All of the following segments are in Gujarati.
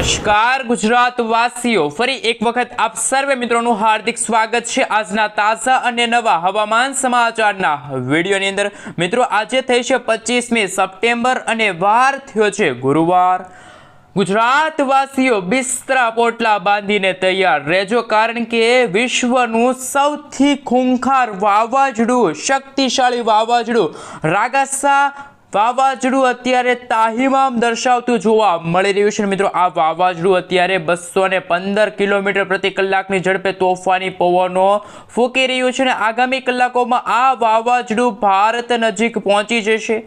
નમસ્કાર ગુજરાત વાસીઓ, ફરી એક વખત આપ સર્વે મિત્રોનું હાર્દિક સ્વાગત છે આજના તાજા અને નવા હવામાન સમાચારના વિડીયોની અંદર। મિત્રો આજે થઈ છે 25મી સપ્ટેમ્બર અને વાર થયો છે ગુરુવાર। ગુજરાત વાસીઓ બિસ્તરા પોટલા બાંધીને તૈયાર રહેજો, કારણ કે વિશ્વનું સૌથી ખૂંખાર વાવાઝોડું, શક્તિશાળી વાવાઝોડું રાગાસા વાવાઝોડું અત્યારે તાહિમામ દર્શાવતું જોવા મળી રહ્યું છે। મિત્રો આ વાવાઝોડું અત્યારે 215 કિલોમીટર પ્રતિ કલાકની ઝડપે તોફાની પવનો ફૂંકી રહ્યું છે અને આગામી કલાકોમાં આ વાવાઝોડું ભારત નજીક પહોંચી જશે।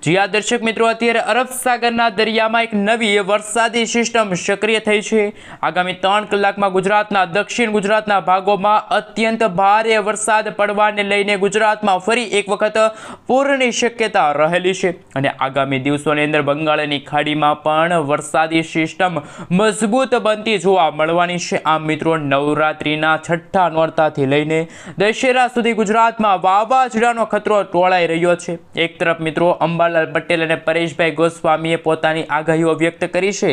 જી હા દર્શક મિત્રો, અત્યારે અરબ સાગરના દરિયામાં એક નવી વરસાદી સિસ્ટમ સક્રિય થઈ છે। આગામી 3 કલાકમાં ગુજરાતના દક્ષિણ ગુજરાતના ભાગોમાં અત્યંત ભારે વરસાદ પડવાને લઈને ગુજરાતમાં ફરી એક વખત પૂરની શક્યતા રહેલી છે અને આગામી દિવસોની અંદર બંગાળની ખાડીમાં પણ વરસાદી સિસ્ટમ મજબૂત બનતી જોવા મળવાની છે। આમ મિત્રો, નવરાત્રિના છઠ્ઠા નોરતાથી લઈને દશેરા સુધી ગુજરાતમાં વાવાઝોડાનો ખતરો ટોળાઈ રહ્યો છે। એક તરફ મિત્રો અંબાલાલ પટેલ અને પરેશભાઈ ગોસ્વામીએ પોતાની આગાહીઓ વ્યક્ત કરી છે,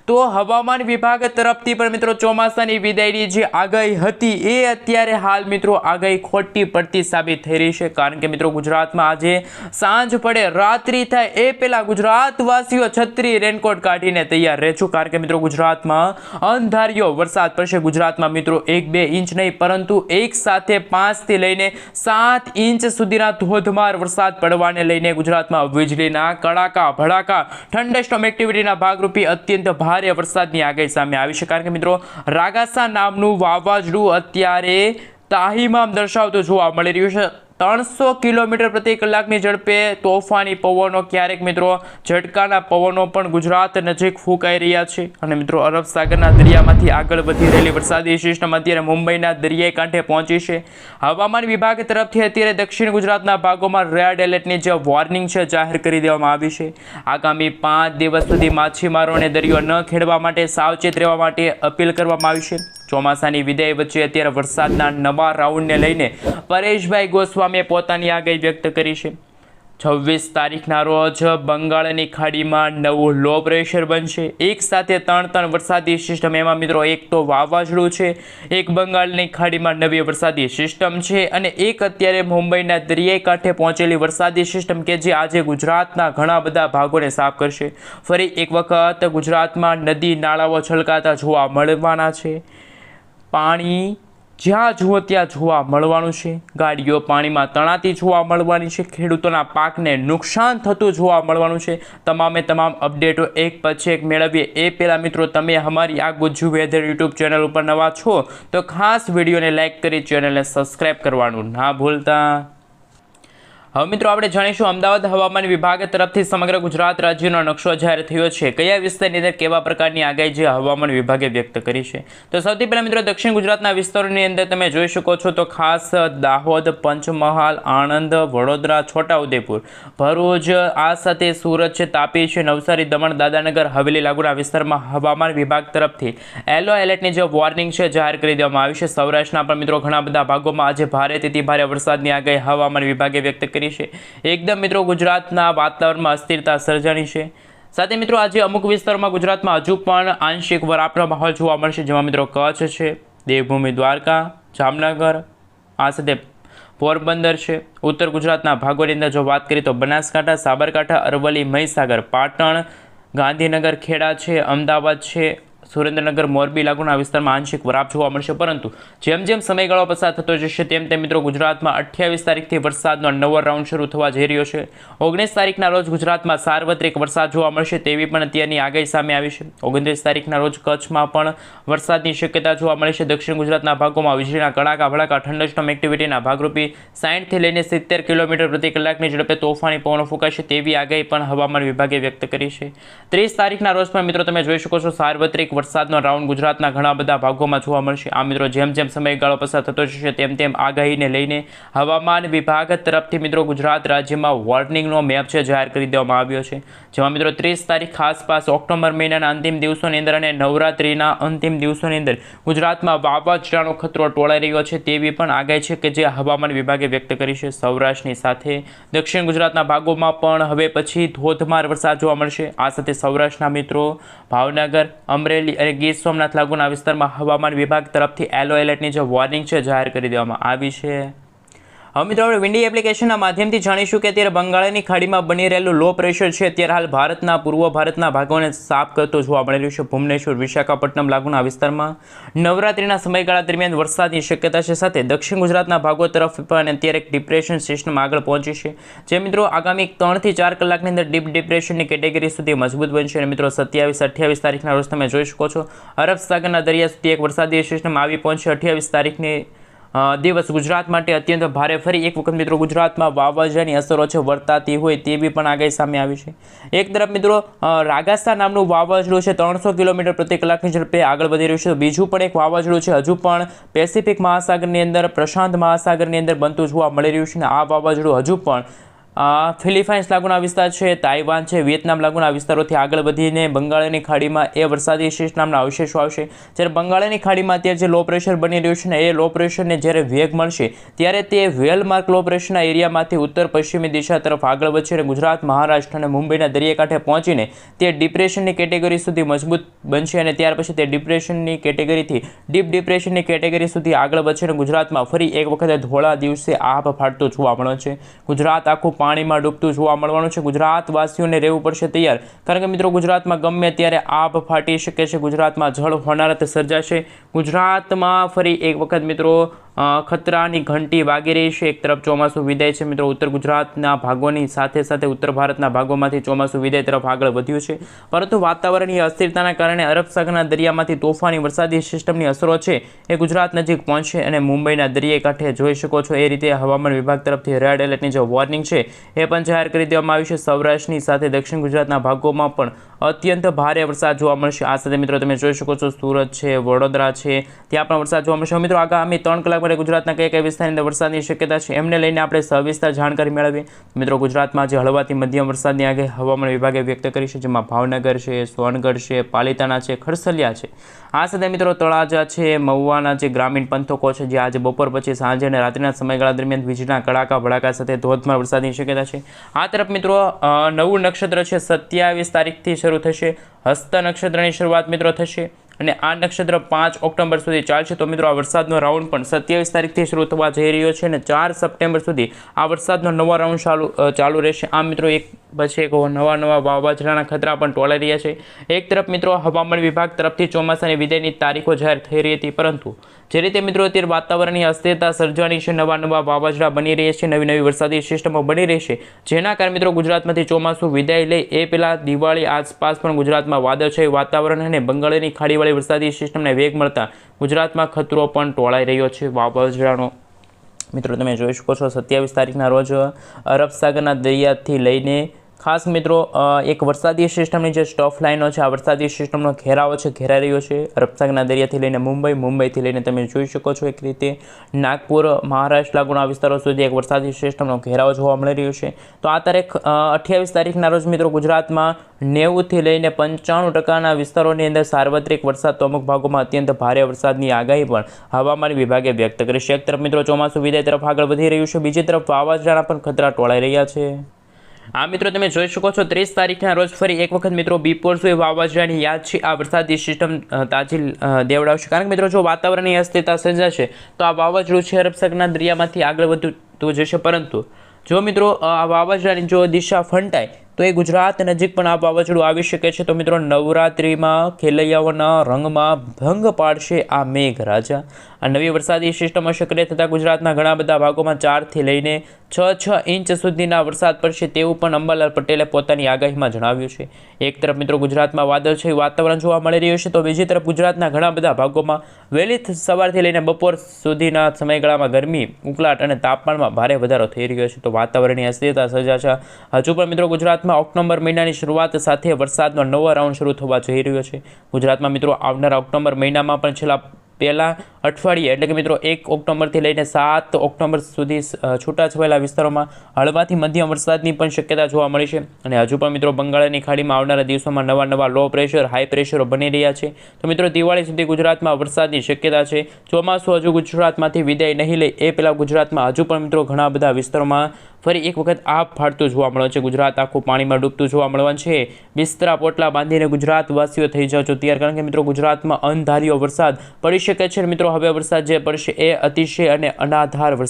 તો હવામાન વિભાગ તરફથી પણ મિત્રો ચોમાસાની વિદાયની જે આગાહી હતી એ અત્યારે હાલ મિત્રો આગાહી ખોટી પડતી સાબિત થઈ રહી છે, કારણ કે મિત્રો ગુજરાતમાં આજે સાંજ પડે રાત્રિ થાય એ પહેલા ગુજરાત વાસીઓ છત્રી રેનકોટ કાઢીને તૈયાર રહેજો, કારણ કે મિત્રો ગુજરાતમાં અંધારિયો વરસાદ પડશે। ગુજરાતમાં મિત્રો 1-2 ઇંચ નહીં પરંતુ એક સાથે 5 થી લઈને 7 ઇંચ સુધીના ધોધમાર વરસાદ પડવાને લઈને ગુજરાતમાં વીજળીના કડાકા ભડાકા થંડરસ્ટોર્મ એક્ટિવિટીના ભાગરૂપે અત્યંત ભારે વરસાદની આગાહી સામે આવી છે, કારણ કે મિત્રો રાગાસા નામનું વાવાઝોડું અત્યારે તાહિમામ દર્શાવતું જોવા મળી રહ્યું છે। 300 કિલોમીટર પ્રતિ કલાકની ઝડપે તોફાની પવનો, ક્યારેક મિત્રો ઝટકાના પવનો પણ ગુજરાત નજીક ફૂંકાઈ રહ્યા છે અને મિત્રો અરબ સાગરના દરિયામાંથી આગળ વધી રહેલી વરસાદી સિસ્ટમ અત્યારે મુંબઈના દરિયાઈ કાંઠે પહોંચી છે। હવામાન વિભાગ તરફથી અત્યારે દક્ષિણ ગુજરાતના ભાગોમાં રેડ એલર્ટની જે વોર્નિંગ છે જાહેર કરી દેવામાં આવી છે। આગામી 5 દિવસ સુધી માછીમારોને દરિયો ન ખેડવા માટે સાવચેત રહેવા માટે અપીલ કરવામાં આવી છે। ચોમાસાની વિદાય વચ્ચે અત્યારે વરસાદના નવા રાઉન્ડને લઈને પરેશભાઈ ગોસ્વામીએ પોતાની આગાહી વ્યક્ત કરી છે। 26 તારીખના રોજ બંગાળની ખાડીમાં નવું લો પ્રેશર બનશે, એક સાથે 3 વરસાદી સિસ્ટમ, એમાં મિત્રો એક તો વાવાઝોડું છે, એક બંગાળની ખાડીમાં નવી વરસાદી સિસ્ટમ છે અને એક અત્યારે મુંબઈના દરિયાઈ કાંઠે પહોંચેલી વરસાદી સિસ્ટમ કે જે આજે ગુજરાતના ઘણા બધા ભાગોને સાફ કરશે। ફરી એક વખત ગુજરાતમાં નદી નાળાઓ છલકાતા જોવા મળવાના છે, પાણી જ્યાં જુઓ ત્યાં જોવા મળવાનું છે, ગાડીઓ પાણીમાં તણાતી જોવા મળવાની છે, ખેડૂતોના પાકને નુકસાન થતું જોવા મળવાનું છે। તમામે તમામ અપડેટો એક પછી એક મેળવીએ એ પહેલાં મિત્રો તમે અમારી આ ગુજ્જુ વેધર યુટ્યુબ ચેનલ ઉપર નવા છો તો ખાસ વિડીયોને લાઇક કરી ચેનલને સબસ્ક્રાઈબ કરવાનું ના ભૂલતા। હવે મિત્રો આપણે જાણીશું અમદાવાદ હવામાન વિભાગ તરફથી સમગ્ર ગુજરાત રાજ્યનો નકશો જાહેર થયો છે, કયા વિસ્તારની અંદર કેવા પ્રકારની આગાહી જે હવામાન વિભાગે વ્યક્ત કરી છે। તો સૌથી પહેલાં મિત્રો દક્ષિણ ગુજરાતના વિસ્તારોની અંદર તમે જોઈ શકો છો તો ખાસ દાહોદ, પંચમહાલ, આણંદ, વડોદરા, છોટાઉદેપુર, ભરૂચ, આ સાથે સુરત છે, તાપી છે, નવસારી, દમણ, દાદરાનગર હવેલી લાગુના વિસ્તારમાં હવામાન વિભાગ તરફથી યલો એલર્ટની જે વોર્નિંગ છે જાહેર કરી દેવામાં આવી છે। સૌરાષ્ટ્રના પણ મિત્રો ઘણા બધા ભાગોમાં આજે ભારેથી ભારે વરસાદની આગાહી હવામાન વિભાગે વ્યક્ત કરી છે। એકદમ મિત્રો ગુજરાતના વાતાવરણમાં અસ્થિરતા સર્જાણી છે, સાથે મિત્રો આજે અમુક વિસ્તારોમાં ગુજરાતમાં હજુ પણ આંશિક વરાપનો માહોલ જોવા મળશે, જેમાં મિત્રો કચ્છ છે, દેવભૂમિ દ્વારકા, જામનગર, આ સાથે પોરબંદર છે। ઉત્તર ગુજરાતના ભાગોની અંદર જો વાત કરીએ તો બનાસકાંઠા, સાબરકાંઠા, અરવલ્લી, મહીસાગર, પાટણ, ગાંધીનગર, ખેડા છે, અમદાવાદ છે, સુરેન્દ્રનગર, મોરબી લાગુના વિસ્તારમાં આંશિક વરાપ જોવા મળશે, પરંતુ જેમ જેમ સમયગાળો પસાર થતો જશે તેમ તેમ મિત્રો ગુજરાતમાં 28 તારીખથી વરસાદનો નવો રાઉન્ડ શરૂ થવા જઈ રહ્યો છે। 19 તારીખના રોજ ગુજરાતમાં સાર્વત્રિક વરસાદ જોવા મળશે તેવી પણ અત્યારની આગાહી સામે આવી છે। 29 તારીખના રોજ કચ્છમાં પણ વરસાદની શક્યતા જોવા મળે છે। દક્ષિણ ગુજરાતના ભાગોમાં વીજળીના કડાકા ભડાકા થંડરસ્ટોર્મ એક્ટિવિટીના ભાગરૂપે 60 થી લઈને 70 કિલોમીટર પ્રતિ કલાકની ઝડપે તોફાની પવનો ફૂંકાશે તેવી આગાહી પણ હવામાન વિભાગે વ્યક્ત કરી છે। 30 તારીખના રોજ પણ મિત્રો તમે જોઈ શકો છો સાર્વત્રિક વરસાદનો રાઉન્ડ ગુજરાતના ઘણા બધા ભાગોમાં જોવા મળશે। આ મિત્રો જેમ જેમ સમયગાળો પસાર થતો જશે તેમ તેમ આગાહીને લઈને હવામાન વિભાગ તરફથી મિત્રો ગુજરાત રાજ્યમાં વોર્નિંગનો મેપ છે જાહેર કરી દેવામાં આવ્યો છે, જેમાં મિત્રો 30 તારીખ આસપાસ ઓક્ટોબર મહિનાના અંતિમ દિવસોની અંદર અને નવરાત્રિના અંતિમ દિવસોની અંદર ગુજરાતમાં વાવાઝોડાનો ખતરો ટોળાઈ રહ્યો છે તેવી પણ આગાહી છે કે જે હવામાન વિભાગે વ્યક્ત કરી છે। સૌરાષ્ટ્રની સાથે દક્ષિણ ગુજરાતના ભાગોમાં પણ હવે પછી ધોધમાર વરસાદ જોવા મળશે। આ સાથે સૌરાષ્ટ્રના મિત્રો ભાવનગર, અમરેલી, અમરેલી અને ગીર સોમનાથ લાગુના વિસ્તારમાં હવામાન વિભાગ તરફથી યલો એલર્ટની જે વોર્નિંગ છે જાહેર કરી દેવામાં આવી છે. હવે મિત્રો આપણે વિન્ડી એપ્લિકેશનના માધ્યમથી જાણીશું કે અત્યારે બંગાળની ખાડીમાં બની રહેલું લો પ્રેશર છે અત્યારે હાલ ભારતના પૂર્વ ભારતના ભાગોને સાફ કરતો જોવા મળી રહ્યું છે. ભુવનેશ્વર વિશાખાપટ્ટનમ લાગુના વિસ્તારમાં નવરાત્રિના સમયગાળા દરમિયાન વરસાદની શક્યતા છે. સાથે દક્ષિણ ગુજરાતના ભાગો તરફ પણ અત્યારે એક ડિપ્રેશન સિસ્ટમ આગળ પહોંચી છે, જે મિત્રો આગામી 3 થી 4 કલાકની અંદર ડીપ ડિપ્રેશનની કેટેગરી સુધી મજબૂત બનશે. અને મિત્રો 27-28 તારીખના રોજ તમે જોઈ શકો છો અરબ સાગરના દરિયા સુધી એક વરસાદી સિસ્ટમ આવી પહોંચી. 28 તારીખની દિવસ ગુજરાત માટે અત્યંત ભારે. ફરી એક વખત મિત્રો ગુજરાતમાં વાવાઝોડાની અસરો છે વર્તાતી હોય તેવી પણ આગાહી સામે આવી છે. એક તરફ મિત્રો રાગાસા નામનું વાવાઝોડું છે 300 કિલોમીટર પ્રતિ કલાકની ઝડપે આગળ વધી રહ્યું છે. બીજું પણ એક વાવાઝોડું છે હજુ પણ પેસિફિક મહાસાગરની અંદર, પ્રશાંત મહાસાગરની અંદર બનતું જોવા મળી રહ્યું છે. અને આ વાવાઝોડું હજુ પણ ફિલિપાઇન્સ લાગુના વિસ્તાર છે, તાઇવાન છે, વિયેતનામ લાગુના વિસ્તારોથી આગળ વધીને બંગાળની ખાડીમાં એ વરસાદી સિસ્ટમના અવશેષો આવશે. જ્યારે બંગાળની ખાડીમાં અત્યારે જે લો પ્રેશર બની રહ્યું છે ને એ લો પ્રેશરને જ્યારે વેગ મળશે ત્યારે તે વેલમાર્ક લો પ્રેશરના એરિયામાંથી ઉત્તર પશ્ચિમી દિશા તરફ આગળ વધશે અને ગુજરાત, મહારાષ્ટ્ર અને મુંબઈના દરિયાકાંઠે પહોંચીને તે ડિપ્રેશનની કેટેગરી સુધી મજબૂત બનશે. અને ત્યાર પછી તે ડિપ્રેશનની કેટેગરીથી ડીપ ડિપ્રેશનની કેટેગરી સુધી આગળ વધશે અને ગુજરાતમાં ફરી એક વખત ધોળા દિવસે આભ ફાટતો જોવા મળે છે. ગુજરાત આખું પાણીમાં ડૂબતું જોવા મળવાનું છે. ગુજરાતવાસીઓને રહેવું પડશે તૈયાર, કારણ કે મિત્રો ગુજરાતમાં ગમે ત્યારે આભ ફાટી શકે છે. ગુજરાતમાં જળ હોનારત સર્જાશે. ગુજરાતમાં ફરી એક વખત મિત્રો ખતરાની ઘંટી વાગી રહી છે. એક તરફ ચોમાસું વિદાય છે મિત્રો ઉત્તર ગુજરાતના ભાગોની સાથે સાથે ઉત્તર ભારતના ભાગોમાંથી ચોમાસું વિદાય તરફ આગળ વધ્યું છે. પરંતુ વાતાવરણીય અસ્થિરતાના કારણે અરબ સાગરના દરિયામાંથી તોફાની વરસાદી સિસ્ટમની અસરો છે એ ગુજરાત નજીક પહોંચશે અને મુંબઈના દરિયાઈ કાંઠે જોઈ શકો છો એ રીતે હવામાન વિભાગ તરફથી રેડ એલર્ટની જે વોર્નિંગ છે એ પણ જાહેર કરી દેવામાં આવી છે. સૌરાષ્ટ્રની સાથે દક્ષિણ ગુજરાતના ભાગોમાં પણ અત્યંત ભારે વરસાદ જોવા મળશે. આ સાથે મિત્રો તમે જોઈ શકો છો સુરત છે, વડોદરા છે, ત્યાં પણ વરસાદ જોવા મળશે. મિત્રો આગામી 3 કલાક માટે ગુજરાતના કયા વિસ્તારની અંદર વરસાદની શક્યતા છે એમને લઈને આપણે સવિસ્તાર જાણકારી મેળવીએ. મિત્રો ગુજરાતમાં જે હળવાથી મધ્યમ વરસાદની આગાહી હવામાન વિભાગે વ્યક્ત કરી છે, જેમાં ભાવનગર છે, સોનગઢ છે, પાલિતાણા છે, ખરસલિયા છે. આ સાથે મિત્રો તળાજા છે, મહુવાના જે ગ્રામીણ પંથકો છે, જે આજે બપોર પછી સાંજે અને રાત્રિના સમયગાળા દરમિયાન વીજળીના કડાકા ભડાકા સાથે ધોધમાર વરસાદની શક્યતા છે. આ તરફ મિત્રો નવું નક્ષત્ર છે 27 તારીખથી શરૂ થશે. હસ્ત નક્ષત્રની શરૂઆત મિત્રો થશે અને આ નક્ષત્ર 5 ઓક્ટોબર સુધી ચાલશે. તો મિત્રો આ વરસાદનો રાઉન્ડ પણ 27 તારીખથી શરૂ થવા જઈ રહ્યો છે અને 4 સપ્ટેમ્બર સુધી આ વરસાદનો નવો રાઉન્ડ ચાલુ રહેશે. આમ મિત્રો એક પછી એક નવા વાવાઝોડાના ખતરા પણ ટોળાઈ રહ્યા છે. એક તરફ મિત્રો હવામાન વિભાગ તરફથી ચોમાસાની વિદાયની તારીખો જાહેર થઈ રહી હતી, પરંતુ જે રીતે મિત્રો અત્યારે વાતાવરણની અસ્થિરતા સર્જાણી છે, નવા વાવાઝોડા બની રહી છે, નવી વરસાદી સિસ્ટમો બની રહી છે, જેના કારણે મિત્રો ગુજરાતમાંથી ચોમાસું વિદાય લે એ પહેલાં દિવાળી આસપાસ પણ ગુજરાતમાં વાદળછાયું વાતાવરણ અને બંગાળની ખાડીવાળી વરસાદી સિસ્ટમને વેગ મળતા ગુજરાતમાં ખતરો પણ ટોળાઈ રહ્યો છે વાવાઝોડાનો. મિત્રો તમે જોઈ શકો છો 27 તારીખના રોજ અરબ સાગરના દરિયાથી લઈને ખાસ મિત્રો એક વરસાદી સિસ્ટમની જે સ્ટફ લાઇનો છે, આ વરસાદી સિસ્ટમનો ઘેરાવો છે ઘેરાઈ રહ્યો છે અરબ સાગરના દરિયાથી લઈને મુંબઈથી લઈને તમે જોઈ શકો છો એક રીતે નાગપુર, મહારાષ્ટ્ર લાગુના વિસ્તારો સુધી એક વરસાદી સિસ્ટમનો ઘેરાવો જોવા મળી રહ્યો છે. તો આ તારીખ 28 તારીખના રોજ મિત્રો ગુજરાતમાં 90થી લઈને 95% વિસ્તારોની અંદર સાર્વત્રિક વરસાદ, તો અમુક ભાગોમાં અત્યંત ભારે વરસાદની આગાહી પણ હવામાન વિભાગે વ્યક્ત કરી છે. એક તરફ મિત્રો ચોમાસું વિદાય તરફ આગળ વધી રહ્યું છે, બીજી તરફ વાવાઝોડાના પણ ખતરા ટોળાઈ રહ્યા છે. આ મિત્રો તમે જોઈ શકો છો 30 તારીખના રોજ ફરી એક વખત મિત્રો બીપોરસોય વાવાઝોડાની યાદ છે આ વરસાદી સિસ્ટમ તાજી દેવડાવશે. કારણ કે મિત્રો જો વાતાવરણની અસ્થિરતા સર્જાશે તો આ વાવાઝોડું છે અરબ સાગરના દરિયામાંથી આગળ વધતું જશે, પરંતુ જો મિત્રો આ વાવાઝોડાની જો દિશા ફંટાય તો એ ગુજરાત નજીક પણ આ વાવાઝોડું આવી શકે છે. તો મિત્રો નવરાત્રિમાં ખેલૈયાઓના રંગમાં ભંગ પાડશે આ મેઘરાજા. આ નવી વરસાદી સિસ્ટમો સક્રિય થતાં ગુજરાતના ઘણા બધા ભાગોમાં 4થી લઈને 6 ઇંચ સુધીના વરસાદ પડશે તેવું પણ અંબાલાલ પટેલે પોતાની આગાહીમાં જણાવ્યું છે. એક તરફ મિત્રો ગુજરાતમાં વાદળછાયું વાતાવરણ જોવા મળી રહ્યું છે, તો બીજી તરફ ગુજરાતના ઘણા બધા ભાગોમાં વહેલી સવારથી લઈને બપોર સુધીના સમયગાળામાં ગરમી, ઉકળાટ અને તાપમાનમાં ભારે વધારો થઈ રહ્યો છે. તો વાતાવરણીય અસ્થિરતા સર્જાશે. હજુ પણ મિત્રો ગુજરાતમાં ઓક્ટોબર મહિનાની શરૂઆત સાથે વરસાદનો નવો રાઉન્ડ શરૂ થવા જઈ રહ્યો છે. ગુજરાતમાં મિત્રો આવનારા ઓક્ટોબર મહિનામાં પણ છેલ્લા પહેલા અઠવાડિયે એટલે કે મિત્રો 1 ઓક્ટોબરથી લઈને 7 ઓક્ટોબર સુધી છૂટાછવાયેલા વિસ્તારોમાં હળવાથી મધ્યમ વરસાદની પણ શક્યતા જોવા મળી છે. અને હજુ પણ મિત્રો બંગાળની ખાડીમાં આવનારા દિવસોમાં નવા લો પ્રેશર, હાઈ પ્રેશરો બની રહ્યા છે. તો મિત્રો દિવાળી સુધી ગુજરાતમાં વરસાદની શક્યતા છે. ચોમાસું હજુ ગુજરાતમાંથી વિદાય નહીં લે એ પહેલાં ગુજરાતમાં હજુ પણ મિત્રો ઘણા બધા વિસ્તારોમાં ફરી એક વખત આભ ફાટતું જોવા મળે છે. ગુજરાત આખું પાણીમાં ડૂબતું જોવા મળવાનું છે. બિસ્તરા પોટલા બાંધીને ગુજરાતવાસીઓ થઈ જાઓ છો તૈયાર, કારણ કે મિત્રો ગુજરાતમાં અણધાર્યો વરસાદ પડી શકે છે. મિત્રો હવે વરસાદ જે પડશે એ અતિશય અને અનાધાર વરસાદ